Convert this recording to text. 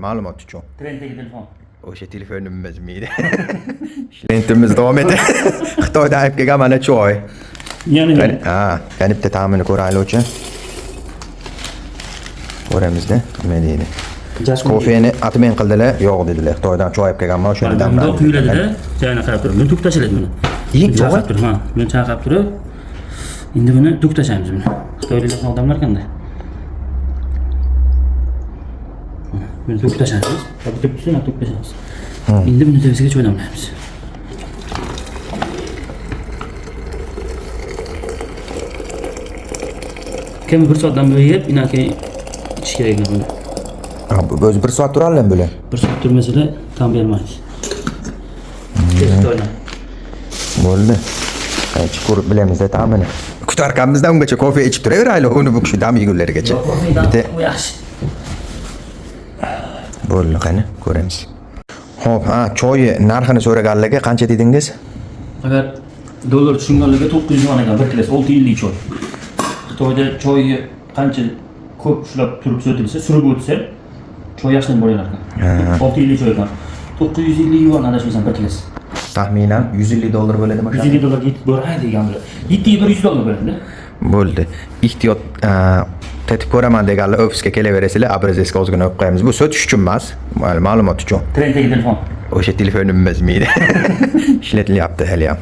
ma'lumot uchun. Trenddagi telefon. O'sha telefonimiz miydi. Ishlayimiz davom etdi. Xitoydan olib kelgan mana choy. Yana yana bitta ta'mini ko'raylikchi. Ko'ramizda nima deydi. Kofeni atmen qildilar, yo'q dedilar. Xitoydan choy olib kelganman, o'shani damdan quyiladi-da, joyini qarab turib, buni to'xtashiladi buni. Choy turib, ha, buni chaqab turib, endi buni to'xtashamiz buni. Xitoylik odamlar qanday? Buni to'xtashamiz. Bitta bitta to'xtashamiz. Endi buni tepasiga choy damlaymiz. Kim bir soatdan bo'yib, inaki ichish kerak buni. O'zi 1 soat turadilar bular. 1 soat turmasalar tam bermaydi. Bo'ldi. Hech ko'rib bilamiz-da ta'mini. Kutarkanimizdan ungacha kofe ichib turaveraylik, uni bu kishi dam yegunlarigacha. Bitta yaxshi. Bo'ldi, qani ko'ramiz. Xo'p, choy narxini so'raganlarga qancha dedingiz? Agar dollar tushunganlarga 900 yuan ekan, bir kilosi 650 choy. Xitoyda choyni qancha ko'p ushlab turib so'tilsa, surib o'tsa, choy yaxshidan bo'lar ekan. 650 choy ekan. 950 yuan adashmasam bir kilosi. Taxminan 150 dollar bo'ladimi? 150 dollarga yetib boradi deganlar. 700 dollar bo'ladi. Bo'ldi. Ehtiyot tetib ko'raman deganlar ofisga kelaverasizlar, abrazesga ozgina o'qib qo'yamiz. Bu sotish uchun emas, ma'lumot uchun. Trenddagi telefon. O'sha telefonimiz miydi. Ishlatilyapti hali ham.